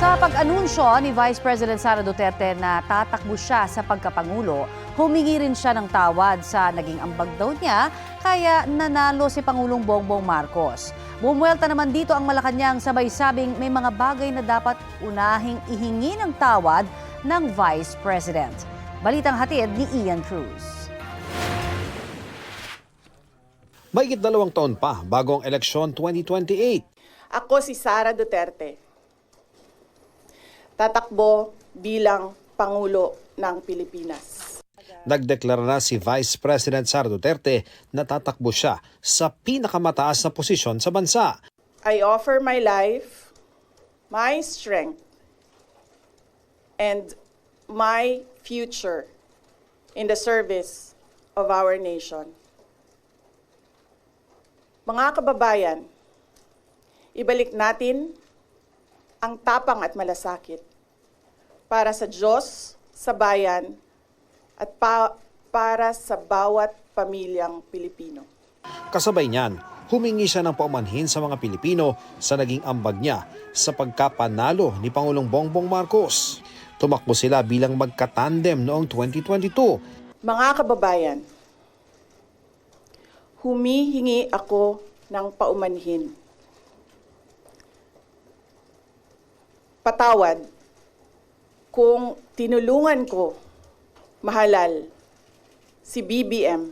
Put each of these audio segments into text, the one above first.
Sa pag-anunsyo ni Vice President Sara Duterte na tatakbo siya sa pagkapangulo, humingi rin siya ng tawad sa naging ambag daw niya kaya nanalo si Pangulong Bongbong Marcos. Bumuelta naman dito ang Malacanang sabay sabing may mga bagay na dapat unahing ihingi ng tawad ng Vice President. Balitang hatid ni Ian Cruz. Mahigit 2 taon pa bago ang eleksyon 2028. Ako si Sara Duterte. Tatakbo bilang Pangulo ng Pilipinas. Nagdeklara na si Vice President Sara Duterte na tatakbo siya sa pinakamataas na posisyon sa bansa. I offer my life, my strength, and my future in the service of our nation. Mga kababayan, ibalik natin ang tapang at malasakit para sa Diyos, sa bayan, at para sa bawat pamilyang Pilipino. Kasabay niyan, humingi siya ng paumanhin sa mga Pilipino sa naging ambag niya sa pagkapanalo ni Pangulong Bongbong Marcos. Tumakbo sila bilang magkatandem noong 2022. Mga kababayan, humihingi ako ng paumanhin. Patawad kung tinulungan ko mahalal si BBM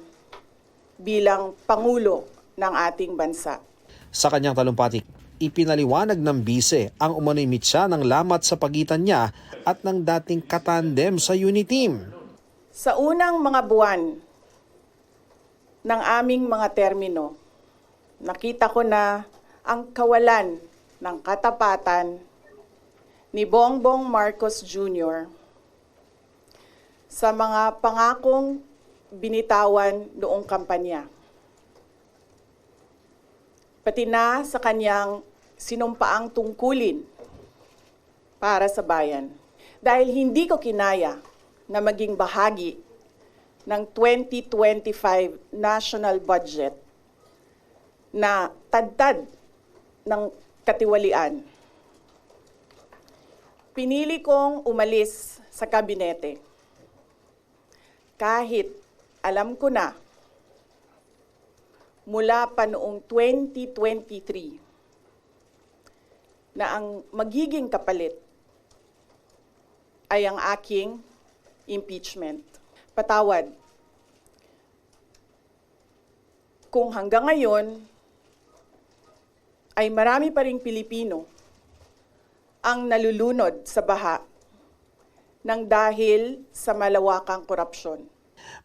bilang Pangulo ng ating bansa. Sa kanyang talumpati, ipinaliwanag ng bise ang umano'y mitya ng lamat sa pagitan niya at ng dating katandem sa Uniteam. Sa unang mga buwan ng aming mga termino, nakita ko na ang kawalan ng katapatan ni Bongbong Marcos Jr. sa mga pangakong binitawan noong kampanya. Pati na sa kanyang sinumpaang tungkulin para sa bayan. Dahil hindi ko kinaya na maging bahagi ng 2025 national budget na tadtad ng katiwalian. Pinili kong umalis sa kabinete kahit alam ko na mula pa noong 2023 na ang magiging kapalit ay ang aking impeachment. Patawad kung hanggang ngayon ay marami pa ring Pilipino ang nalulunod sa baha ng dahil sa malawakang korupsyon.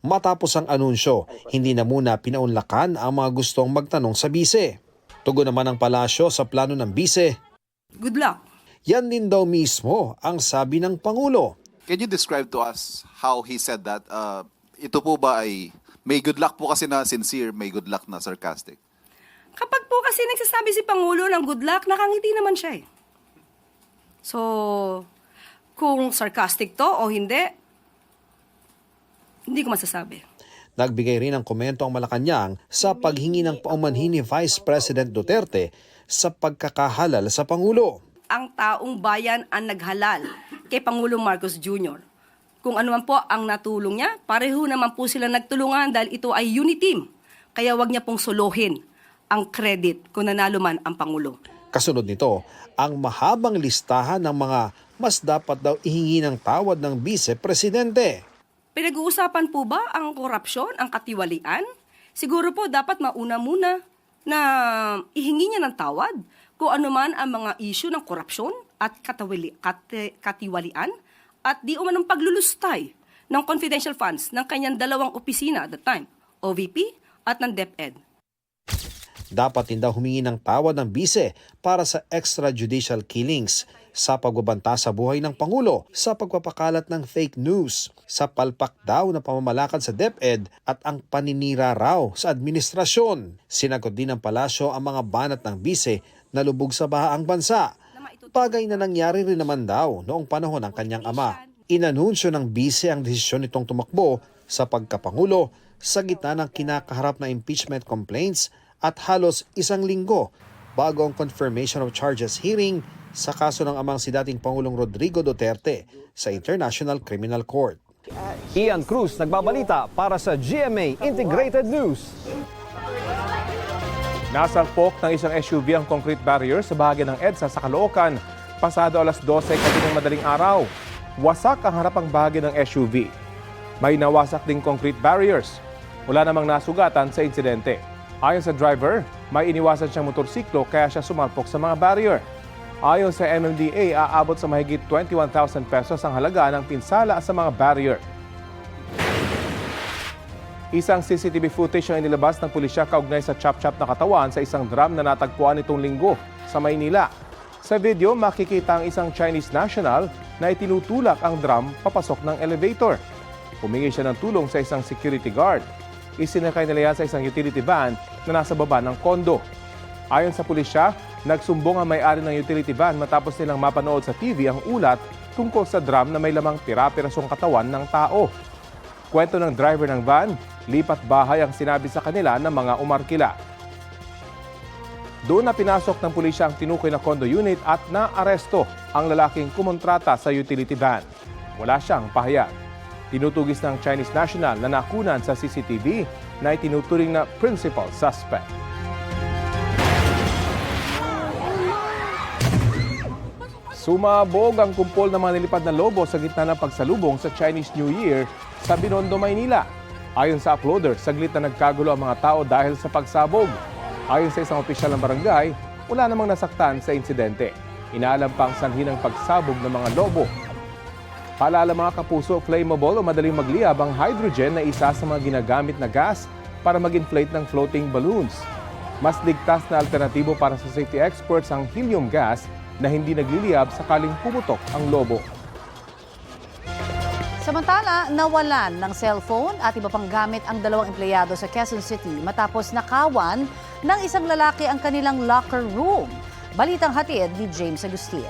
Matapos ang anunsyo, hindi na muna pinaunlakan ang mga gustong magtanong sa bise. Tugon naman ang palasyo sa plano ng bise. Good luck. Yan din daw mismo ang sabi ng Pangulo. Can you describe to us how he said that? Ito po ba ay may good luck po kasi na sincere, may good luck na sarcastic? Kapag po kasi nagsasabi si Pangulo ng good luck, nakangiti naman siya eh. So, kung sarcastic to o hindi ko masasabi. Nagbigay rin ng komento ang Malacanang sa paghingi ng paumanhin ni Vice President Duterte sa pagkakahalal sa Pangulo. Ang taong bayan ang naghalal kay Pangulong Marcos Jr. Kung ano man po ang natulong niya, pareho naman po sila nagtulungan dahil ito ay uniteam. Kaya wag niya pong suluhin ang credit kung nanalo man ang Pangulo. Kasunod nito, ang mahabang listahan ng mga mas dapat daw ihingi ng tawad ng Vice-Presidente. Pinag-uusapan po ba ang korupsyon, ang katiwalian? Siguro po dapat mauna muna na ihingi niya ng tawad kung ano man ang mga issue ng korupsyon at katiwalian at di umanong paglulustay ng confidential funds ng kanyang dalawang opisina at the time, OVP at ng DepEd. Dapat din daw humingi ng tawad ng bise para sa extrajudicial killings, sa pagbabanta sa buhay ng Pangulo, sa pagpapakalat ng fake news, sa palpak daw na pamamalakad sa DepEd at ang paninira raw sa administrasyon. Sinagot din ng palasyo ang mga banat ng bise na lubog sa baha ang bansa. Bagay na nangyari rin naman daw noong panahon ng kanyang ama. Inanunsyo ng bise ang desisyon nitong tumakbo sa pagkapangulo sa gitna ng kinakaharap na impeachment complaints at halos 1 linggo bago ang confirmation of charges hearing sa kaso ng amang si dating Pangulong Rodrigo Duterte sa International Criminal Court. Ian Cruz nagbabalita para sa GMA Integrated News. Nasalpok ng isang SUV ang concrete barrier sa bahagi ng EDSA sa Caloocan pasado alas 12 kaninang madaling araw. Wasak ang harapang bahagi ng SUV. May nawasak ding concrete barriers. Wala namang nasugatan sa insidente. Ayon sa driver, may iniwasan siyang motorsiklo kaya siya sumalpok sa mga barrier. Ayon sa MMDA, aabot sa mahigit 21,000 pesos ang halaga ng pinsala sa mga barrier. Isang CCTV footage ang inilabas ng pulisya kaugnay sa chop-chop na katawan sa isang drum na natagpuan nitong linggo sa Maynila. Sa video, makikita ang isang Chinese national na itinutulak ang drum papasok ng elevator. Humingi siya ng tulong sa isang security guard. Isinakay nila yan sa isang utility van na nasa baba ng kondo. Ayon sa pulisya, nagsumbong ang may-ari ng utility van matapos nilang mapanood sa TV ang ulat tungkol sa drum na may lamang pira-pirasong katawan ng tao. Kwento ng driver ng van, lipat bahay ang sinabi sa kanila ng mga umarkila. Doon na pinasok ng pulisya ang tinukoy na condo unit at naaresto ang lalaking kumontrata sa utility van. Wala siyang pahayag. Tinutugis ng Chinese national na nakunan sa CCTV na itinuturing na principal suspect. Sumabog ang kumpol ng mga nilipad na lobo sa gitna ng pagsalubong sa Chinese New Year sa Binondo, Maynila. Ayon sa uploader, saglit na nagkagulo ang mga tao dahil sa pagsabog. Ayon sa isang opisyal ng barangay, wala namang nasaktan sa insidente. Inaalam pa ang sanhi ng pagsabog ng mga lobo. Paalala mga kapuso, flammable o madaling magliyab ang hydrogen na isa sa mga ginagamit na gas para mag-inflate ng floating balloons. Mas ligtas na alternatibo para sa safety experts ang helium gas na hindi nagliliyab sakaling pumutok ang lobo. Samantala, nawalan ng cellphone at iba pang gamit ang dalawang empleyado sa Quezon City matapos nakawan ng isang lalaki ang kanilang locker room. Balitang hatid ni James Agustin.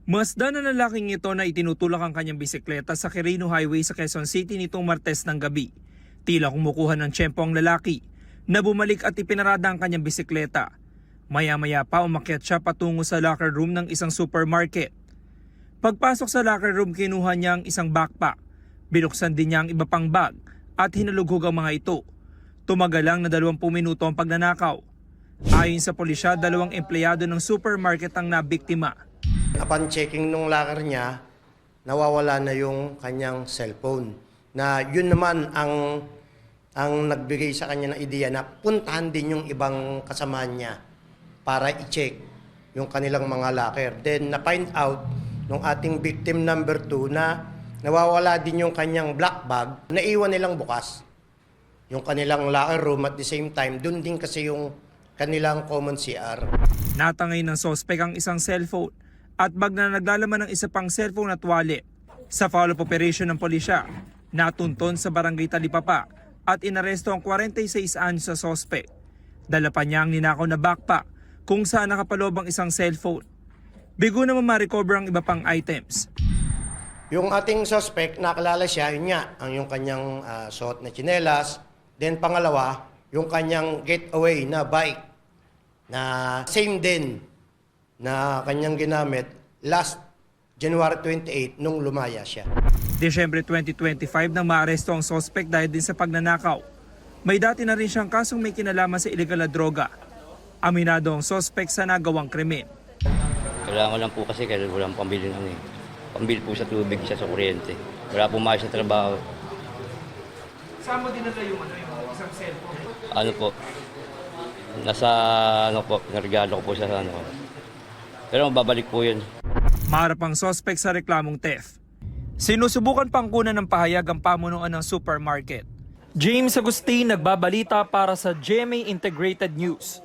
Masdan na lalaking ito na itinutulak ang kanyang bisikleta sa Quirino Highway sa Quezon City nitong Martes ng gabi. Tila kumukuha ng tiyempo ang lalaki na bumalik at ipinarada ang kanyang bisikleta. Maya-maya pa umakyat siya patungo sa locker room ng isang supermarket. Pagpasok sa locker room, kinuha niya ang isang backpack. Binuksan din niya ang iba pang bag at hinulughog ang mga ito. Tumagal lang na 20 minuto ang pagnanakaw. Ayon sa pulisya, 2 empleyado ng supermarket ang nabiktima. Upon checking nung locker niya, nawawala na yung kanyang cellphone. Na yun naman ang nagbigay sa kanya ng ideya na puntahan din yung ibang kasamahan niya para i-check yung kanilang mga locker. Then na-find out nung ating victim number 2 na nawawala din yung kanyang black bag, naiwan nilang bukas yung kanilang locker room at the same time, dun din kasi yung kanilang common CR. Natangay ng sospek ang isang cellphone at bag na naglalaman ng isa pang cellphone at wallet. Sa follow-up operation ng pulisya, natunton sa barangay Talipapa at inaresto ang 46 anyos sa sospek. Dala pa niya ang ninakaw na backpack kung saan nakapaloob ang isang cellphone. Bigo naman ma-recover ang iba pang items. Yung ating suspect, nakalala siya, yun nga, ang yung kanyang suot na tsinelas. Then pangalawa, yung kanyang getaway na bike na same din na kanyang ginamit last January 28 nung lumaya siya. Desyembre 2025 nang maaresto ang suspect dahil din sa pagnanakaw. May dati na rin siyang kasong may kinalaman sa illegal na droga. Aminado ang suspect sa nagawang krimen. Kailangan lang po kasi walang pambili ng pambili po sa tubig siya sa kuryente. Wala po maayos na trabaho. Saan mo dinala yung isang cellphone? Ano po? Nasa regalo ko po sa Pero mababalik po yun. Maharap ang suspect sa reklamong theft. Sinusubukan pang kunan ng pahayag ang pamunuan ng supermarket. James Agustin nagbabalita para sa GMA Integrated News.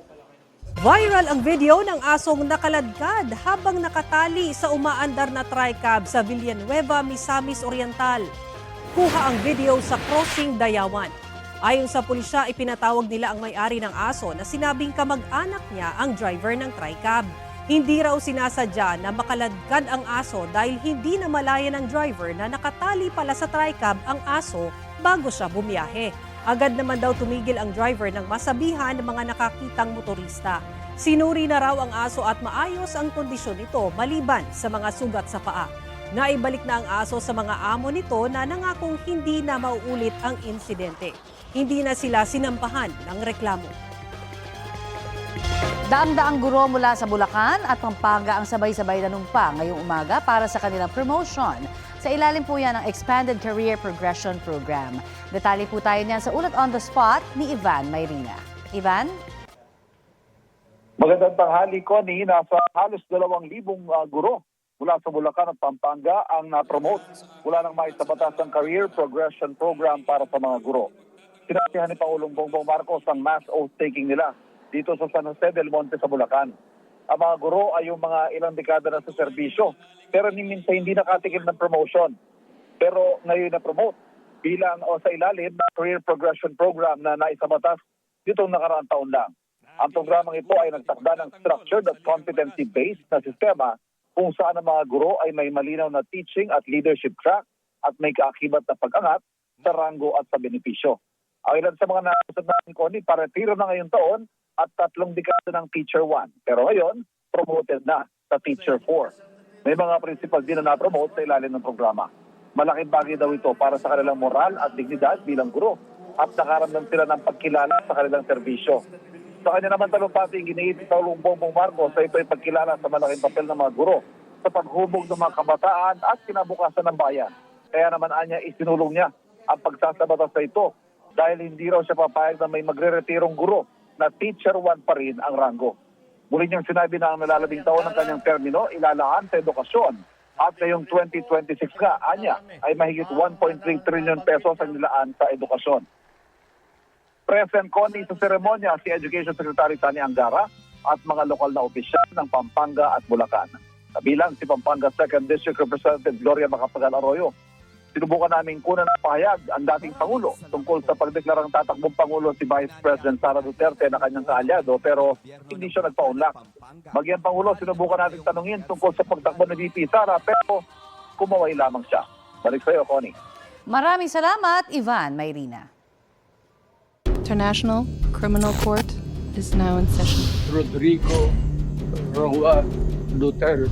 Viral ang video ng asong nakaladkad habang nakatali sa umaandar na tricab sa Villanueva, Misamis Oriental. Kuha ang video sa Crossing Dayawan. Ayon sa pulisya, ipinatawag nila ang may-ari ng aso na sinabing kamag-anak niya ang driver ng tricab. Hindi raw sinasadya na makaladkad ang aso dahil hindi namalayan ng driver na nakatali pala sa tricab ang aso bago siya bumiyahe. Agad naman daw tumigil ang driver nang masabihan ng mga nakakitang motorista. Sinuri na raw ang aso at maayos ang kondisyon nito maliban sa mga sugat sa paa. Naibalik na ang aso sa mga amo nito na nangakong hindi na mauulit ang insidente. Hindi na sila sinampahan ng reklamo. Daang-daang guro mula sa Bulacan at Pampanga ang sabay-sabay nanumpa ngayong umaga para sa kanilang promotion. Sa ilalim po yan ng Expanded Career Progression Program. Detalye po tayo niyan sa ulat on the spot ni Ivan Mayrina. Ivan? Magandang tanghali, Connie. Nasa halos 2,000 guro mula sa Bulacan at Pampanga ang na-promote mula ng maisabatas ang Career Progression Program para sa mga guro. Sinasihan ni Pangulong Bongbong Marcos ang mass oath-taking nila dito sa San Jose del Monte sa Bulacan. Ang mga guro ay yung mga ilang dekada na sa serbisyo, pero minsan hindi nakatikim ng promotion. Pero ngayon na-promote bilang o sa ilalim ng Career Progression Program na naisabatas ditong nakaraang taon lang. Ang programang ito ay nagtakda ng structured at competency-based na sistema kung saan ang mga guro ay may malinaw na teaching at leadership track at may kaakibat na pag-angat sa ranggo at sa benepisyo. Ang ilan sa mga nakusap natin, Connie, paretiro na ngayong taon at 3 dekada ng Teacher 1. Pero ngayon, promoted na sa Teacher 4. May mga principal din na na-promote sa ilalim ng programa. Malaking bagay daw ito para sa kanilang moral at dignidad bilang guro at nakaramdam sila ng pagkilala sa kanilang serbisyo. Sa kanya naman talumpati, giniit ni Pangulong Bongbong Marcos sa ito ay pagkilala sa malaking papel ng mga guro sa paghubog ng mga kabataan at kinabukasan ng bayan. Kaya naman anya isinulong niya ang pagsasabatas sa ito dahil hindi raw siya papayag na may magre-retirong guro na Teacher 1 pa rin ang ranggo. Muli niyang sinabi na ang nalalabing taon ng kanyang termino ilalaan sa edukasyon at ngayong 2026 nga, anya, ay mahigit 1.3 trillion pesos ang nilaan sa edukasyon. Present, Connie, sa seremonya si Education Secretary Tani Angara at mga lokal na opisyal ng Pampanga at Bulacan. Kabilang si Pampanga 2nd District Representative Gloria Macapagal Arroyo. Sinubukan namin kunan ng pahayag ang dating Pangulo tungkol sa pagdeklarang tatakbong Pangulo si Vice President Sara Duterte na kanyang kaalyado pero hindi siya nagpaunlak. Bagyang Pangulo, sinubukan natin tanungin tungkol sa pagtakbo ni VP Sara pero kumaway lamang siya. Balik sa iyo, Connie. Maraming salamat, Ivan Mayrina. International Criminal Court is now in session. Rodrigo Roa Duterte.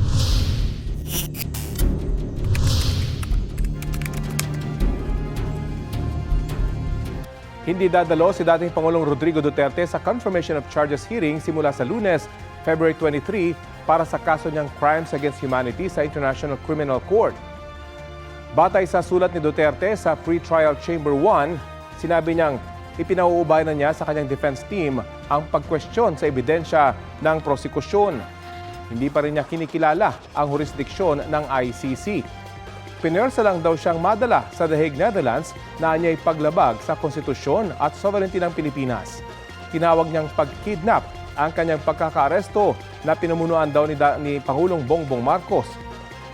Hindi dadalo si dating Pangulong Rodrigo Duterte sa confirmation of charges hearing simula sa Lunes, February 23 para sa kaso niyang crimes against humanity sa International Criminal Court. Batay sa sulat ni Duterte sa Pre-Trial Chamber 1, sinabi niyang ipinauubay na niya sa kanyang defense team ang pagkwestiyon sa ebidensya ng prosekusyon. Hindi pa rin niya kinikilala ang jurisdiksyon ng ICC. Pinersa lang daw siyang madala sa The Hague, Netherlands na anya'y paglabag sa konstitusyon at sovereignty ng Pilipinas. Tinawag niyang pagkidnap ang kanyang pagkakaaresto na pinumunuan daw ni Pangulong Bongbong Marcos.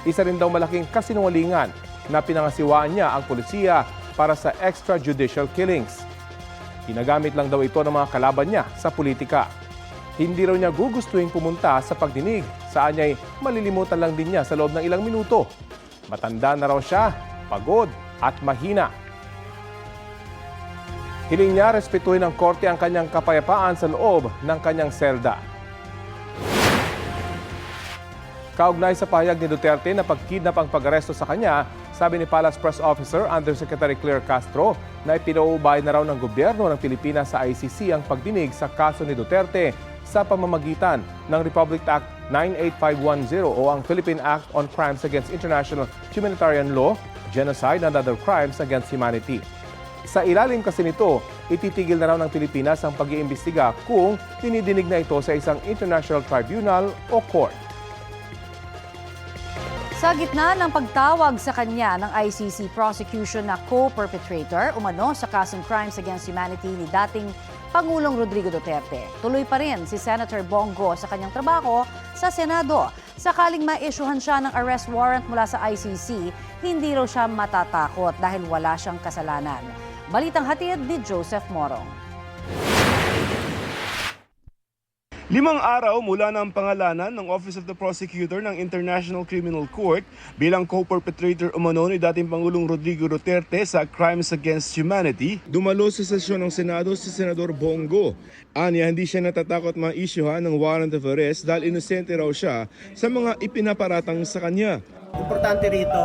Isa rin daw malaking kasinungalingan na pinangasiwaan niya ang polisiya para sa extrajudicial killings. Ginagamit lang daw ito ng mga kalaban niya sa politika. Hindi raw niya gugustuhin pumunta sa pagdinig, saan niya'y malilimutan lang din niya sa loob ng ilang minuto. Matanda na raw siya, pagod at mahina. Hiling niya respetuhin ng korte ang kanyang kapayapaan sa loob ng kanyang selda. Kaugnay sa pahayag ni Duterte na pagkidnap ang pag-aresto sa kanya, sabi ni Palace Press Officer Undersecretary Claire Castro na ipinauubay na raw ng gobyerno ng Pilipinas sa ICC ang pagdinig sa kaso ni Duterte sa pamamagitan ng Republic Act 98510 o ang Philippine Act on Crimes Against International Humanitarian Law, Genocide and Other Crimes Against Humanity. Sa ilalim kasi nito, ititigil na raw ng Pilipinas ang pag-iimbestiga kung dinidinig na ito sa isang international tribunal o court. Sa gitna ng pagtawag sa kanya ng ICC prosecution na co-perpetrator umano sa kasong crimes against humanity ni dating Pangulong Rodrigo Duterte, tuloy pa rin si Senator Bongo sa kanyang trabaho sa Senado. Sakaling ma-issuehan siya ng arrest warrant mula sa ICC, hindi raw siya matatakot dahil wala siyang kasalanan. Balitang hatid ni Joseph Morong. 5 araw mula ng pangalanan ng Office of the Prosecutor ng International Criminal Court bilang co-perpetrator umano ni dating Pangulong Rodrigo Duterte sa Crimes Against Humanity, dumalo sa sesyon ng Senado si Senador Bongo. Anya, hindi siya natatakot ma-issuehan ng warrant of arrest dahil inosente raw siya sa mga ipinaparatang sa kanya. Importante rito,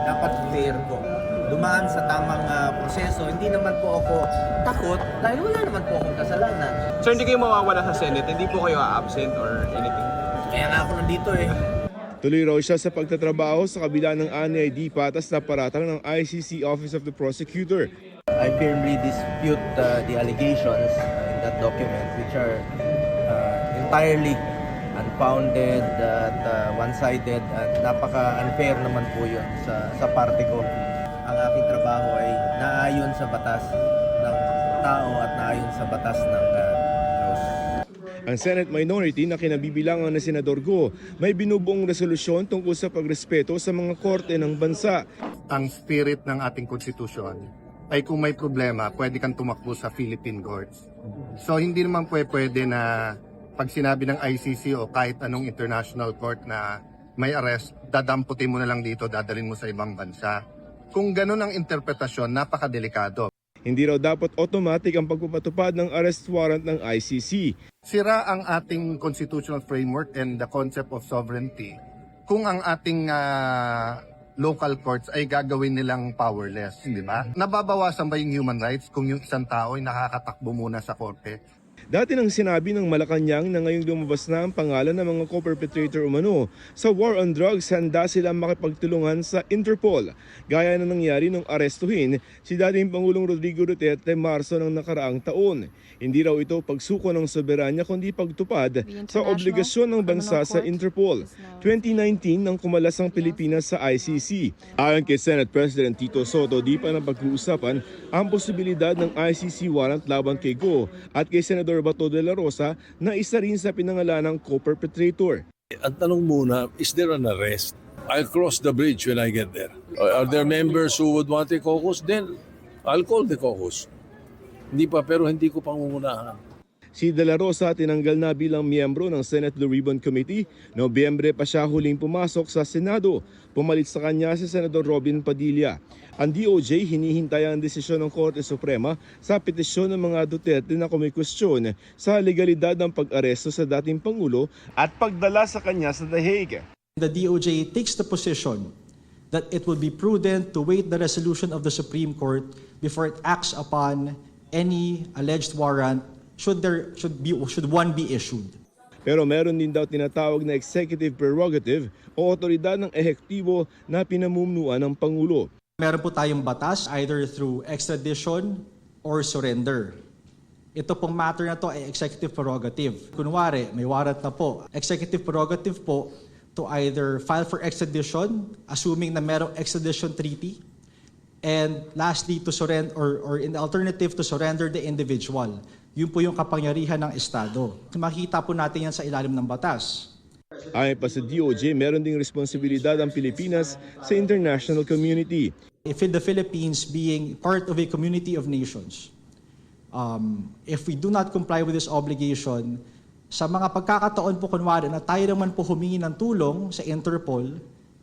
dapat fair po. Dumaan sa tamang proseso. Hindi naman po ako takot dahil wala naman po akong kasalanan. So hindi kayo mawawala sa Senate? Hindi po kayo absent or anything? Kaya nga ako nandito eh. Tuloy raw siya sa pagtatrabaho sa kabila ng anyay di patas na paratang ng ICC Office of the Prosecutor. I firmly dispute the allegations in that document which are entirely unfounded at one-sided at napaka-unfair naman po yun sa parte ko. Ang aking trabaho ay naayon sa batas ng tao at naayon sa batas ng Diyos. Ang Senate minority na kinabibilangan na Senador Go may binubuong resolusyon tungkol sa pagrespeto sa mga korte ng bansa. Ang spirit ng ating konstitusyon ay kung may problema, pwede kang tumakbo sa Philippine courts. So hindi naman pwede na pag sinabi ng ICC o kahit anong international court na may arrest, dadamputin mo na lang dito, dadalhin mo sa ibang bansa. Kung ganun ang interpretasyon, napakadelikado. Hindi raw dapat automatic ang pagpapatupad ng arrest warrant ng ICC. Sira ang ating constitutional framework and the concept of sovereignty kung ang ating local courts ay gagawin nilang powerless, di ba? Nababawasan ba yung human rights kung yung isang tao ay nakakatakbo muna sa korte? Dati nang sinabi ng Malacanang na ngayong lumabas na ang pangalan ng mga co-perpetrator umano sa war on drugs, handa silang makipagtulungan sa Interpol. Gaya na nangyari nung arestuhin si dating Pangulong Rodrigo Duterte Marso ng nakaraang taon. Hindi raw ito pagsuko ng soberanya kundi pagtupad sa obligasyon ng bansa sa Interpol. 2019 nang kumalas ang Pilipinas sa ICC. Ayon kay Senate President Tito Soto, di pa napag-uusapan ang posibilidad ng ICC warrant laban kay Go at kay Senador Bato de la Rosa na isa rin sa pinangalanang co-perpetrator. Ang tanong muna, is there an arrest? I'll cross the bridge when I get there. Are there members who would want a caucus? Then I'll call the caucus. Hindi pa, pero hindi ko pangungunahan. Si De La Rosa tinanggal na bilang miyembro ng Senate Blue Ribbon Committee. Nobyembre pa siya huling pumasok sa Senado. Pumalit sa kanya si Senador Robin Padilla. Ang DOJ hinihintay ang desisyon ng Korte Suprema sa petisyon ng mga Duterte na kumikwestiyon sa legalidad ng pag-aresto sa dating Pangulo at pagdala sa kanya sa The Hague. The DOJ takes the position that it would be prudent to wait the resolution of the Supreme Court before it acts upon any alleged warrant should one be issued. Pero meron din daw tinatawag na executive prerogative o otoridad ng ehektibo na pinamumunuan ng Pangulo. Meron po tayong batas either through extradition or surrender. Ito pong matter na to ay executive prerogative. Kunwari, may warrant na po. Executive prerogative po to either file for extradition, assuming na merong extradition treaty, and lastly, to surrender or in the alternative to surrender the individual. Yun po yung kapangyarihan ng Estado. Makita po natin yan sa ilalim ng batas. Ayon pa sa DOJ, meron ding responsibilidad ang Pilipinas sa international community. If in the Philippines being part of a community of nations, if we do not comply with this obligation, sa mga pagkakataon po kunwari na tayo naman po humingi ng tulong sa Interpol,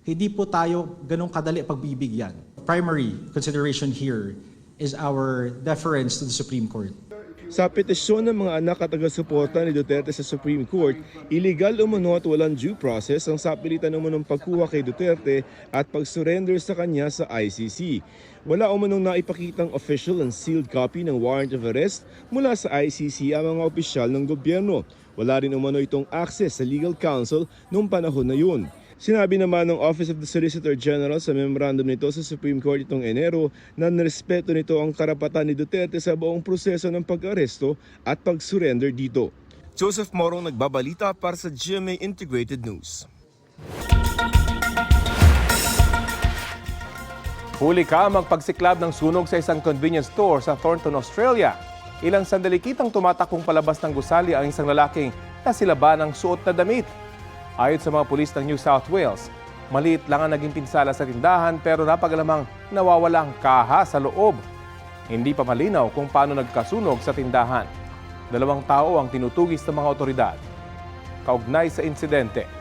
hindi po tayo ganun kadali pagbibigyan. Primary consideration here is our deference to the Supreme Court. Sa petisyon ng mga anak at taga-suporta ni Duterte sa Supreme Court, illegal umano at walang due process ang sapilitan umanong pagkuha kay Duterte at pag-surrender sa kanya sa ICC. Wala umanong naipakitang official and sealed copy ng warrant of arrest mula sa ICC ang mga opisyal ng gobyerno. Wala rin umano itong access sa legal counsel noong panahon na yun. Sinabi naman ng Office of the Solicitor General sa memorandum nito sa Supreme Court itong Enero na nirespeto nito ang karapatan ni Duterte sa buong proseso ng pag-aresto at pag-surrender dito. Joseph Morong nagbabalita para sa GMA Integrated News. Huli ka magpagsiklab ng sunog sa isang convenience store sa Thornton, Australia. Ilang sandali kitang tumatakbong palabas ng gusali ang isang lalaking nasilaban ng suot na damit. Ayon sa mga pulis ng New South Wales, maliit lang ang naging pinsala sa tindahan pero napagalamang nawawala ang kaha sa loob. Hindi pa malinaw kung paano nagkasunog sa tindahan. 2 tao ang tinutugis ng mga otoridad. kaugnay sa insidente.